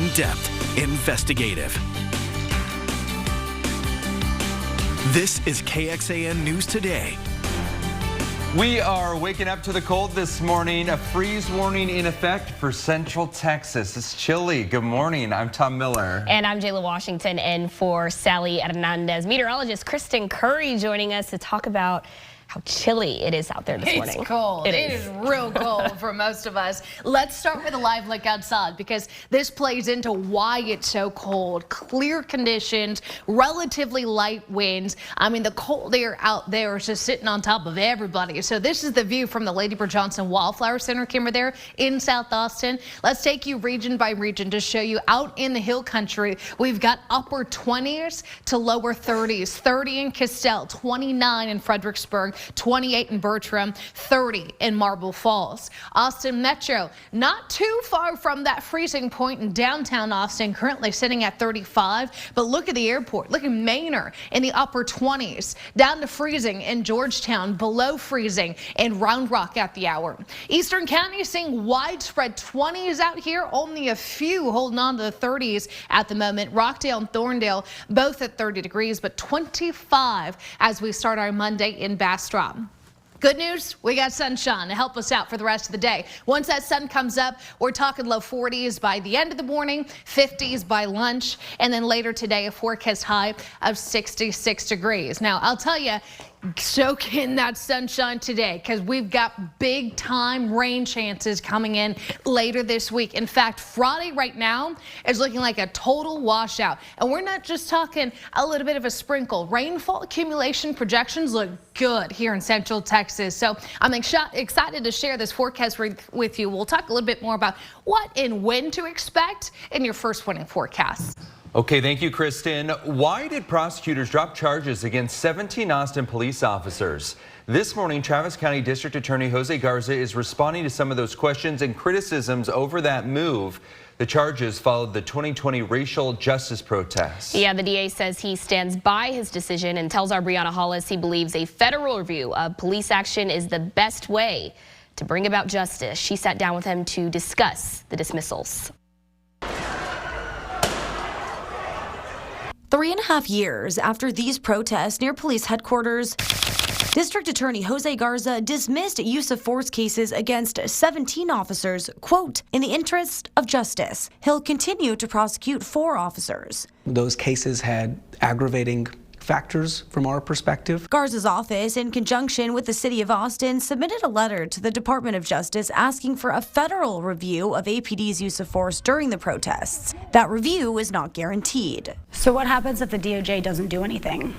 in-depth, investigative. This is KXAN News Today. We are waking up to the cold this morning. A freeze warning in effect for Central Texas. It's chilly. Good morning. I'm Tom Miller. And I'm Jayla Washington in for Sally Hernandez. Meteorologist Kristen Curry joining us to talk about how chilly it is out there this morning. It's cold. It is real cold for most of us. Let's start with a live look outside because this plays into why it's so cold. Clear conditions, relatively light winds. I mean, the cold air out there is just sitting on top of everybody. So this is the view from the Lady Bird Johnson Wildflower Center camera there in South Austin. Let's take you region by region to show you out in the hill country. We've got upper 20s to lower 30s. 30 in Castell, 29 in Fredericksburg, 28 in Bertram, 30 in Marble Falls. Austin Metro, not too far from that freezing point in downtown Austin, currently sitting at 35. But look at the airport. Look at Manor in the upper 20s, down to freezing in Georgetown, below freezing in Round Rock at the hour. Eastern County seeing widespread 20s out here, only a few holding on to the 30s at the moment. Rockdale and Thorndale both at 30 degrees, but 25 as we start our Monday in Bastrop. Good news, we got sunshine to help us out for the rest of the day. Once that sun comes up, we're talking low 40s by the end of the morning, 50s by lunch, and then later today a forecast high of 66 degrees. Now, I'll tell you, soak in that sunshine today because we've got big time rain chances coming in later this week. In fact, Friday right now is looking like a total washout. And we're not just talking a little bit of a sprinkle. Rainfall accumulation projections look good here in Central Texas. So I'm excited to share this forecast with you. We'll talk a little bit more about what and when to expect in your first warning forecast. Okay, thank you, Kristen. Why did prosecutors drop charges against 17 Austin police officers? This morning, Travis County District Attorney Jose Garza is responding to some of those questions and criticisms over that move. The charges followed the 2020 racial justice protests. Yeah, the DA says he stands by his decision and tells our Brianna Hollis he believes a federal review of police action is the best way to bring about justice. She sat down with him to discuss the dismissals. 3.5 years after these protests near police headquarters, District Attorney Jose Garza dismissed use of force cases against 17 officers, quote, in the interest of justice. He'll continue to prosecute 4 officers. Those cases had aggravating factors from our perspective. Garza's office, in conjunction with the city of Austin, submitted a letter to the Department of Justice asking for a federal review of APD's use of force during the protests. That review is not guaranteed. So what happens if the DOJ doesn't do anything?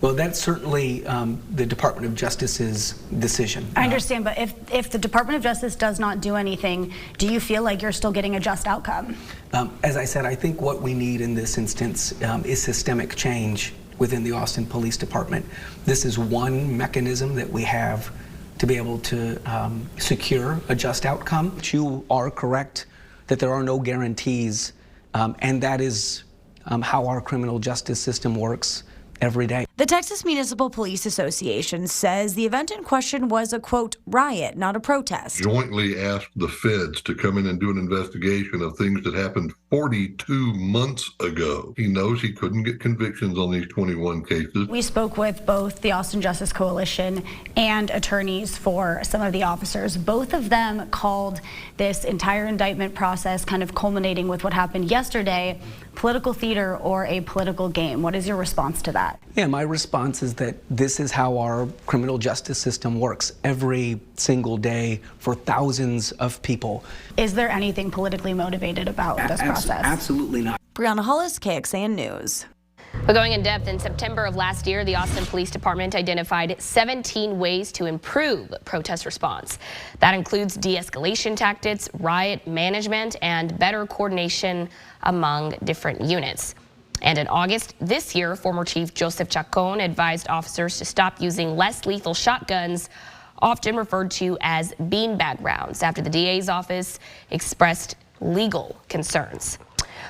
Well, that's certainly the Department of Justice's decision. I understand, but if the Department of Justice does not do anything, do you feel like you're still getting a just outcome? As I said, I think what we need in this instance is systemic change within the Austin Police Department. This is one mechanism that we have to be able to secure a just outcome. You are correct that there are no guarantees, and that is how our criminal justice system works every day. The Texas Municipal Police Association says the event in question was a, quote, riot, not a protest. Jointly asked the feds to come in and do an investigation of things that happened 42 months ago. He knows he couldn't get convictions on these 21 cases. We spoke with both the Austin Justice Coalition and attorneys for some of the officers. Both of them called this entire indictment process, kind of culminating with what happened yesterday, political theater or a political game. What is your response to that? Yeah, my response is that this is how our criminal justice system works every single day for thousands of people. Is there anything politically motivated about this process? Absolutely not. Brianna Hollis, KXAN News. But going in depth, in September of last year, the Austin Police Department identified 17 ways to improve protest response. That includes de-escalation tactics, riot management, and better coordination among different units. And in August this year, former Chief Joseph Chacon advised officers to stop using less lethal shotguns, often referred to as beanbag rounds, after the DA's office expressed legal concerns.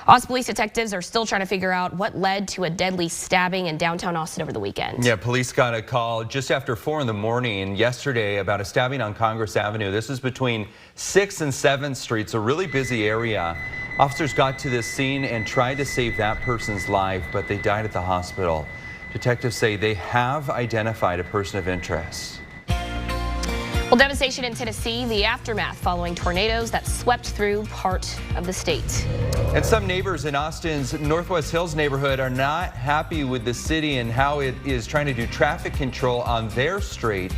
Austin police detectives are still trying to figure out what led to a deadly stabbing in downtown Austin over the weekend. Yeah, police got a call just after 4 in the morning yesterday about a stabbing on Congress Avenue. This is between 6th and 7th Streets, a really busy area. Officers got to this scene and tried to save that person's life, but they died at the hospital. Detectives say they have identified a person of interest. Well, devastation in Tennessee, the aftermath following tornadoes that swept through part of the state. And some neighbors in Austin's Northwest Hills neighborhood are not happy with the city and how it is trying to do traffic control on their street.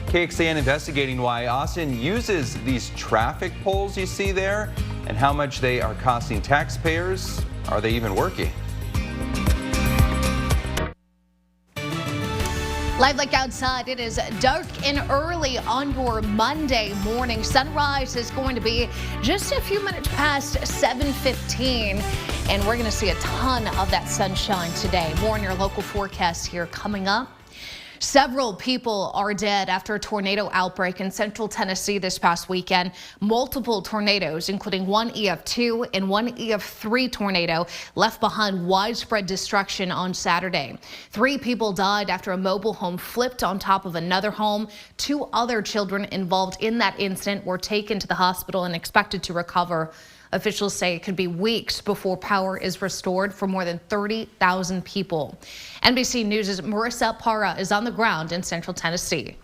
KXAN investigating why Austin uses these traffic poles you see there and how much they are costing taxpayers. Are they even working? Live Look outside, it is dark and early on your Monday morning. Sunrise is going to be just a few minutes past 7:15, and we're going to see a ton of that sunshine today. More on your local forecast here coming up. Several people are dead after a tornado outbreak in Central Tennessee this past weekend. Multiple tornadoes, including one EF2 and one EF3 tornado, left behind widespread destruction on Saturday. 3 people died after a mobile home flipped on top of another home. 2 other children involved in that incident were taken to the hospital and expected to recover. Officials say it could be weeks before power is restored for more than 30,000 people. NBC News' Marissa Parra is on the ground in Central Tennessee.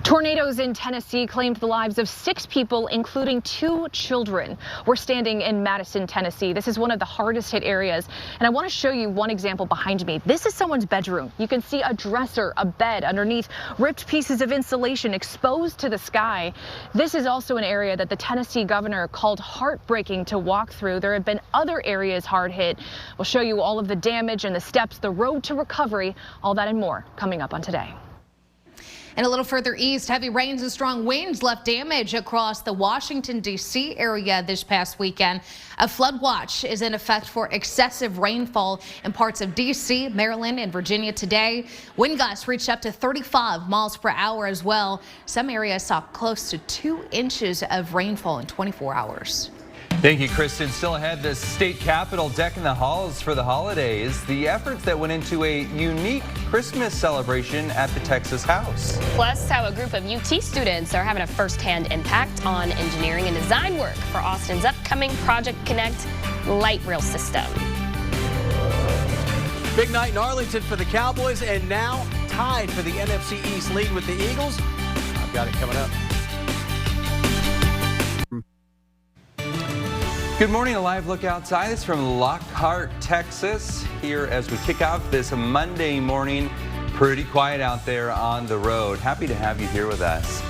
Tornadoes in Tennessee claimed the lives of 6 people, including 2 children. We're standing in Madison, Tennessee. This is one of the hardest hit areas, and I want to show you one example behind me. This is someone's bedroom. You can see a dresser, a bed underneath, ripped pieces of insulation exposed to the sky. This is also an area that the Tennessee governor called heartbreaking to walk through. There have been other areas hard hit. We'll show you all of the damage and the steps, the road to recovery, all that and more coming up on Today. And a little further east, heavy rains and strong winds left damage across the Washington, D.C. area this past weekend. A flood watch is in effect for excessive rainfall in parts of D.C., Maryland, and Virginia today. Wind gusts reached up to 35 miles per hour as well. Some areas saw close to 2 inches of rainfall in 24 hours. Thank you, Kristen. Still ahead, the state capitol decking the halls for the holidays. The efforts that went into a unique Christmas celebration at the Texas House. Plus, how a group of UT students are having a first-hand impact on engineering and design work for Austin's upcoming Project Connect light rail system. Big night in Arlington for the Cowboys, and now tied for the NFC East lead with the Eagles. I've got it coming up. Good morning, a live look outside. It's from Lockhart, Texas. Here as we kick off this Monday morning. Pretty quiet out there on the road. Happy to have you here with us.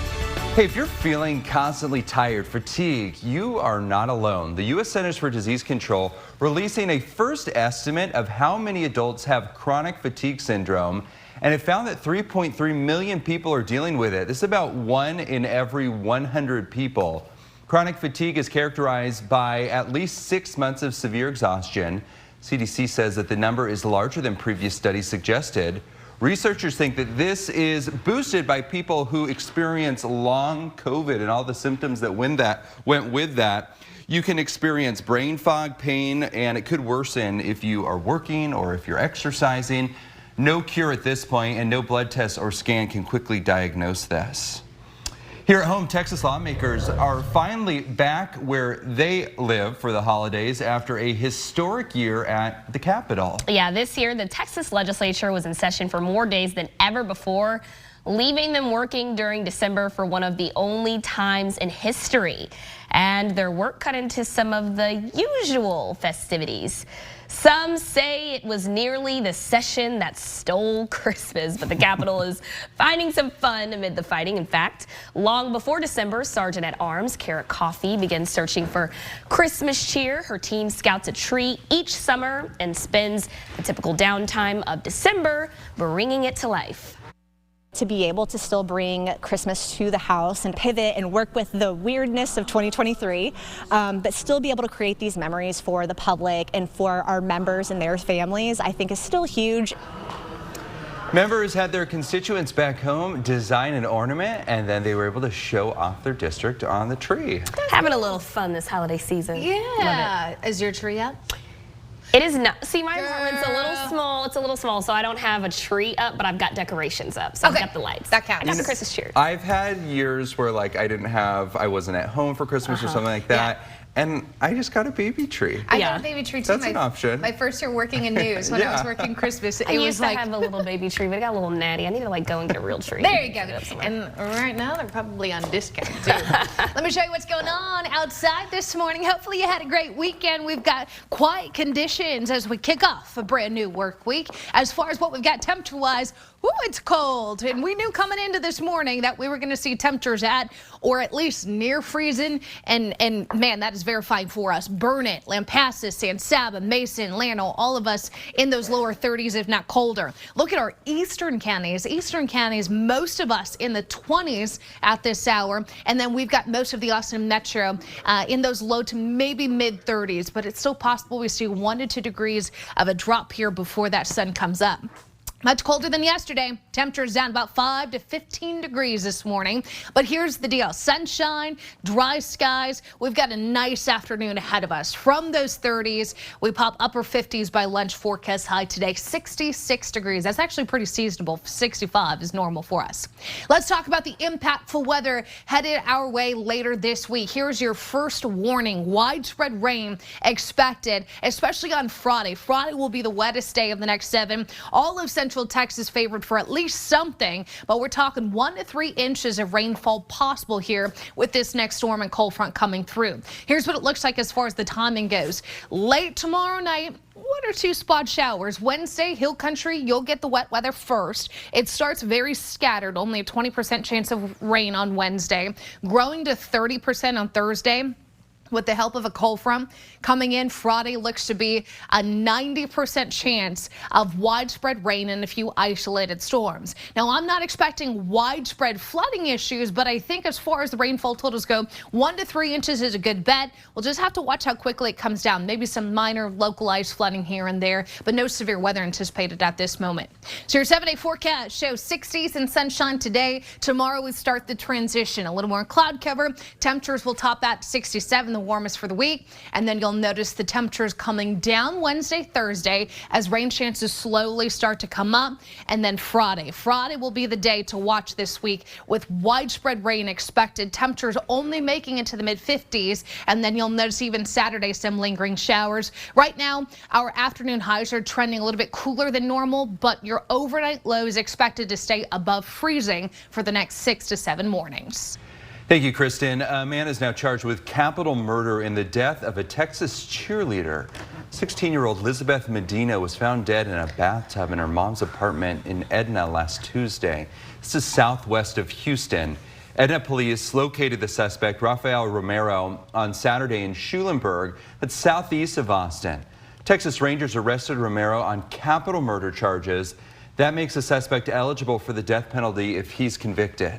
Hey, if you're feeling constantly tired, fatigued, you are not alone. The U.S. Centers for Disease Control releasing a first estimate of how many adults have chronic fatigue syndrome, and it found that 3.3 million people are dealing with it. This is about 1 in every 100 people. Chronic fatigue is characterized by at least 6 months of severe exhaustion. CDC says that the number is larger than previous studies suggested. Researchers think that this is boosted by people who experience long COVID and all the symptoms that went with that. You can experience brain fog, pain, and it could worsen if you are working or if you're exercising. No cure at this point, and no blood test or scan can quickly diagnose this. Here at home, Texas lawmakers are finally back where they live for the holidays after a historic year at the Capitol. Yeah, this year the Texas legislature was in session for more days than ever before, leaving them working during December for one of the only times in history. And their work cut into some of the usual festivities. Some say it was nearly the session that stole Christmas, but the Capitol is finding some fun amid the fighting. In fact, long before December, Sergeant at Arms Carrot Coffee begins searching for Christmas cheer. Her team scouts a tree each summer and spends the typical downtime of December bringing it to life. To be able to still bring Christmas to the house and pivot and work with the weirdness of 2023, but still be able to create these memories for the public and for our members and their families, I think is still huge. Members had their constituents back home design an ornament, and then they were able to show off their district on the tree. Having a little fun this holiday season. Yeah. Is your tree up? It is not. See, my apartment's a little small. It's a little small, so I don't have a tree up, but I've got decorations up. So I've got the lights. That counts. I got the Christmas cheer. I've had years where I wasn't at home for Christmas or something like that. And I just got a baby tree. I got a baby tree too. That's an option. My first year working in news, when I was working Christmas, I used to have a little baby tree, but it got a little natty. I need to like go and get a real tree. There you go. And right now they're probably on discount too. Let me show you what's going on outside this morning. Hopefully you had a great weekend. We've got quiet conditions as we kick off a brand new work week. As far as what we've got temperature-wise, it's cold. And we knew coming into this morning that we were going to see temperatures at or at least near freezing. And man, that is verifying for us. Burnett, Lampasas, San Saba, Mason, Llano, all of us in those lower 30s, if not colder. Look at our eastern counties. Eastern counties, most of us in the 20s at this hour. And then we've got most of the Austin metro in those low to maybe mid 30s. But it's still possible we see 1 to 2 degrees of a drop here before that sun comes up. Much colder than yesterday. Temperatures down about 5 to 15 degrees this morning. But here's the deal. Sunshine, dry skies. We've got a nice afternoon ahead of us. From those 30s, we pop upper 50s by lunch. Forecast high today, 66 degrees. That's actually pretty seasonable. 65 is normal for us. Let's talk about the impactful weather headed our way later this week. Here's your first warning. Widespread rain expected, especially on Friday. Friday will be the wettest day of the next 7. All of Central Texas favored for at least something, but we're talking 1 to 3 inches of rainfall possible here with this next storm and cold front coming through. Here's what it looks like as far as the timing goes. Late tomorrow night, 1 or 2 spot showers. Wednesday, hill country, you'll get the wet weather first. It starts very scattered, only a 20% chance of rain on Wednesday, growing to 30% on Thursday. With the help of a cold front coming in, Friday looks to be a 90% chance of widespread rain and a few isolated storms. Now, I'm not expecting widespread flooding issues, but I think as far as the rainfall totals go, 1 to 3 inches is a good bet. We'll just have to watch how quickly it comes down. Maybe some minor localized flooding here and there, but no severe weather anticipated at this moment. So your 7-day forecast shows 60s and sunshine today. Tomorrow we start the transition. A little more cloud cover. Temperatures will top at 67. The warmest for the week, and then you'll notice the temperatures coming down Wednesday, Thursday as rain chances slowly start to come up, and then Friday will be the day to watch this week with widespread rain expected. Temperatures only making it to the mid 50s, and then you'll notice even Saturday some lingering showers. Right now our afternoon highs are trending a little bit cooler than normal, but your overnight low is expected to stay above freezing for the next 6 to 7 mornings. Thank you, Kristen. A man is now charged with capital murder in the death of a Texas cheerleader. 16-year-old Elizabeth Medina was found dead in a bathtub in her mom's apartment in Edna last Tuesday. This is southwest of Houston. Edna police located the suspect, Rafael Romero, on Saturday in Schulenburg, that's southeast of Austin. Texas Rangers arrested Romero on capital murder charges. That makes the suspect eligible for the death penalty if he's convicted.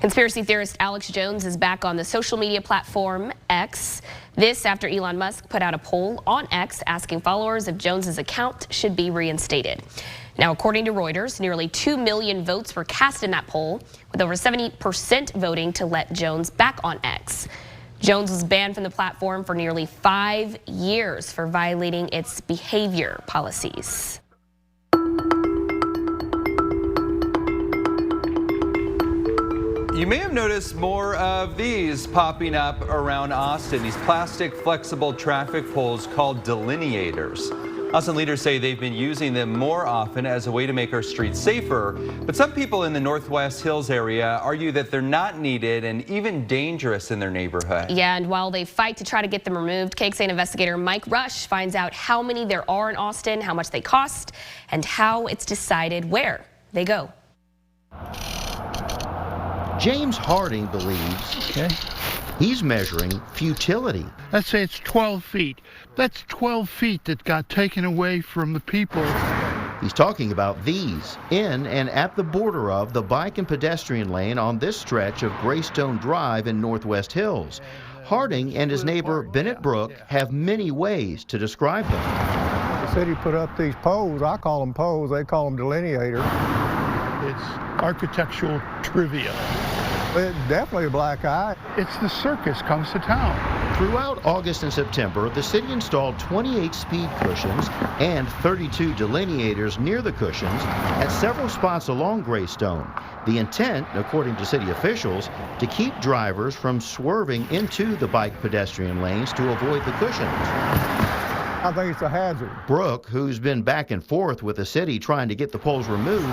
Conspiracy theorist Alex Jones is back on the social media platform X. This after Elon Musk put out a poll on X asking followers if Jones's account should be reinstated. Now, according to Reuters, nearly 2 million votes were cast in that poll, with over 70% voting to let Jones back on X. Jones was banned from the platform for nearly 5 years for violating its behavior policies. You may have noticed more of these popping up around Austin, these plastic flexible traffic poles called delineators. Austin leaders say they've been using them more often as a way to make our streets safer, but some people in the Northwest Hills area argue that they're not needed and even dangerous in their neighborhood. Yeah, and while they fight to try to get them removed, KXAN investigator Mike Rush finds out how many there are in Austin, how much they cost, and how it's decided where they go. James Harding believes he's measuring futility. Let's say it's 12 feet. That's 12 feet that got taken away from the people. He's talking about these in and at the border of the bike and pedestrian lane on this stretch of Greystone Drive in Northwest Hills. Harding and his neighbor Bennett Brook have many ways to describe them. The city put up these poles. I call them poles. They call them delineators. It's architectural trivia. It's definitely a black eye. It's the circus comes to town. Throughout August and September, the city installed 28 speed cushions and 32 delineators near the cushions at several spots along Greystone. The intent, according to city officials, to keep drivers from swerving into the bike pedestrian lanes to avoid the cushions. I think it's a hazard. Brooke, who's been back and forth with the city trying to get the poles removed,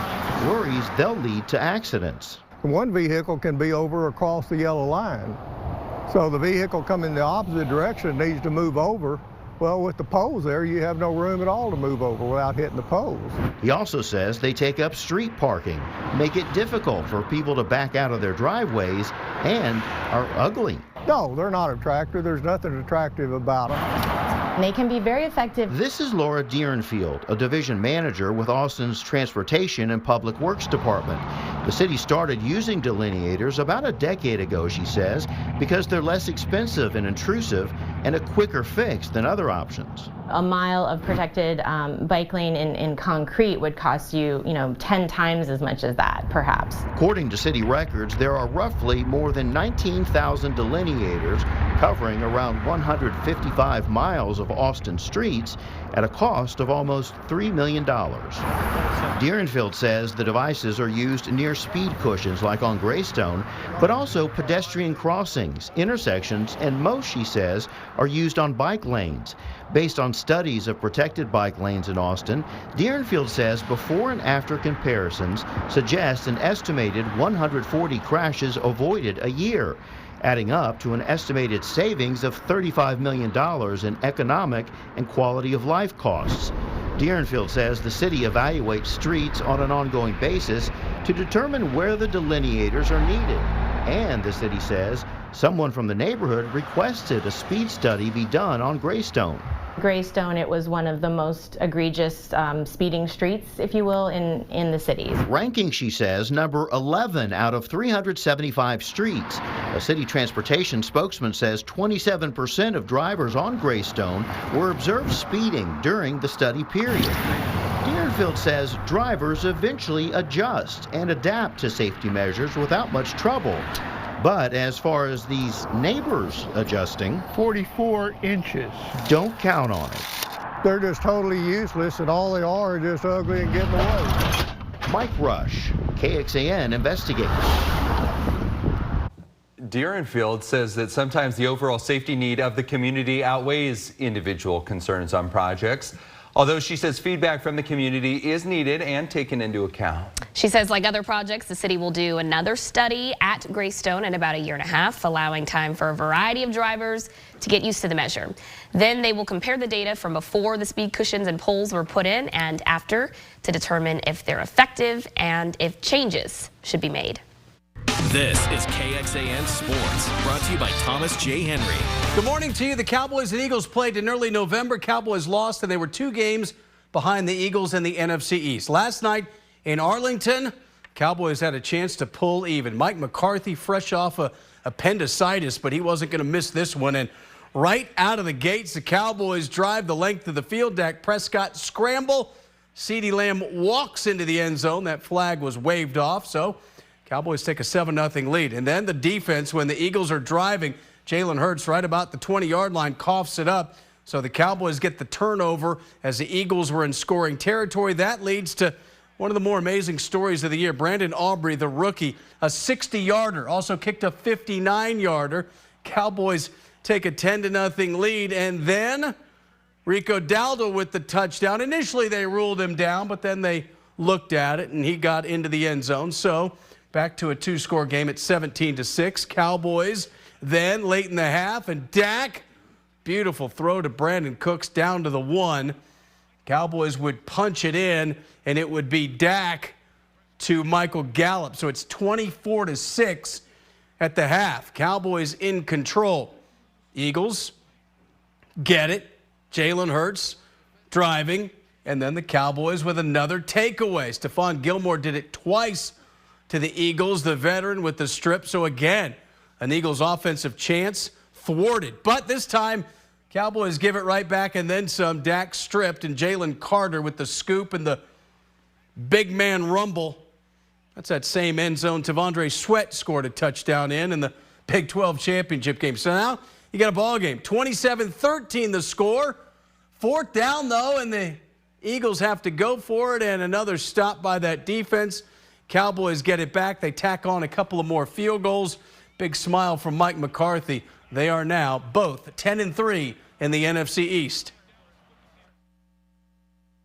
worries they'll lead to accidents. One vehicle can be over across the yellow line. So the vehicle coming the opposite direction needs to move over. Well, with the poles there, you have no room at all to move over without hitting the poles. He also says they take up street parking, make it difficult for people to back out of their driveways, and are ugly. No, they're not attractive. There's nothing attractive about them. They can be very effective. This is Laura Deerenfield, a division manager with Austin's Transportation and Public Works Department. The city started using delineators about a decade ago, she says, because they're less expensive and intrusive and a quicker fix than other options. A mile of protected bike lane in concrete would cost you, 10 times as much as that, perhaps. According to city records, there are roughly more than 19,000 delineators covering around 155 miles of Austin streets at a cost of almost $3 million. Deerenfield says the devices are used near speed cushions like on Greystone, but also pedestrian crossings, intersections, and most, she says, are used on bike lanes. Based on studies of protected bike lanes in Austin, Deerenfield says before and after comparisons suggest an estimated 140 crashes avoided a year, adding up to an estimated savings of $35 million in economic and quality of life costs. Deerenfield says the city evaluates streets on an ongoing basis to determine where the delineators are needed. And the city says someone from the neighborhood requested a speed study be done on Greystone. Greystone, it was one of the most egregious speeding streets, if you will, in the city. Ranking, she says, number 11 out of 375 streets. A city transportation spokesman says 27% of drivers on Greystone were observed speeding during the study period. Deerenfield says drivers eventually adjust and adapt to safety measures without much trouble. But as far as these neighbors adjusting, 44 inches. Don't count on it. They're just totally useless, and all they are just ugly and getting away. Mike Rush, KXAN investigates. Deerenfield says that sometimes the overall safety need of the community outweighs individual concerns on projects. Although she says feedback from the community is needed and taken into account. She says, like other projects, the city will do another study at Greystone in about a year and a half, allowing time for a variety of drivers to get used to the measure. Then they will compare the data from before the speed cushions and poles were put in and after to determine if they're effective and if changes should be made. This is KXAN Sports, brought to you by Thomas J. Henry. Good morning to you. The Cowboys and Eagles played in early November. Cowboys lost, and they were 2 games behind the Eagles in the NFC East. Last night in Arlington, Cowboys had a chance to pull even. Mike McCarthy, fresh off appendicitis, but he wasn't going to miss this one. And right out of the gates, the Cowboys drive the length of the field. Dak Prescott scramble. CeeDee Lamb walks into the end zone. That flag was waved off, so Cowboys take a 7-0 lead. And then the defense, when the Eagles are driving, Jalen Hurts right about the 20-yard line coughs it up. So the Cowboys get the turnover as the Eagles were in scoring territory. That leads to one of the more amazing stories of the year. Brandon Aubrey, the rookie, a 60-yarder, also kicked a 59-yarder. Cowboys take a 10-0 lead. And then Rico Dowdle with the touchdown. Initially they ruled him down, but then they looked at it and he got into the end zone. So back to a 2-score game at 17-6. Cowboys then late in the half, and Dak, beautiful throw to Brandon Cooks down to the 1. Cowboys would punch it in, and it would be Dak to Michael Gallup. So it's 24-6 at the half. Cowboys in control. Eagles get it. Jalen Hurts driving, and then the Cowboys with another takeaway. Stephon Gilmore did it twice to the Eagles, the veteran with the strip. So again, an Eagles offensive chance thwarted. But this time, Cowboys give it right back and then some. Dak stripped, and Jalen Carter with the scoop and the big man rumble. That's that same end zone. Tavondre Sweat scored a touchdown in the Big 12 championship game. So now You got a ball game. 27-13 the score. 4th down, though, and the Eagles have to go for it, and another stop by that defense. Cowboys get it back. They tack on a couple of more field goals. Big smile from Mike McCarthy. They are now both 10-3 in the NFC East.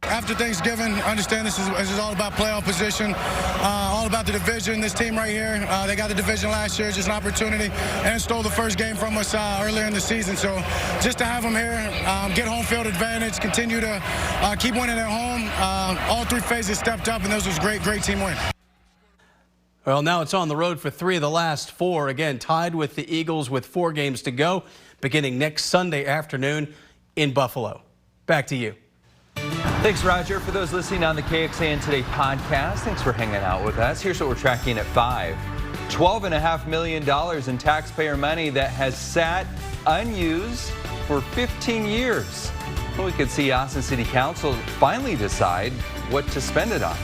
After Thanksgiving, understand this is all about playoff position, all about the division. This team right here, they got the division last year, just an opportunity, and stole the first game from us earlier in the season. So just to have them here, get home field advantage, continue to keep winning at home. All 3 phases stepped up, and this was a great team win. Well, now it's on the road for 3 of the last 4. Again, tied with the Eagles with 4 games to go, beginning next Sunday afternoon in Buffalo. Back to you. Thanks, Roger. For those listening on the KXAN Today podcast, thanks for hanging out with us. Here's what we're tracking at 5. $12.5 million in taxpayer money that has sat unused for 15 years. Well, we could see Austin City Council finally decide what to spend it on.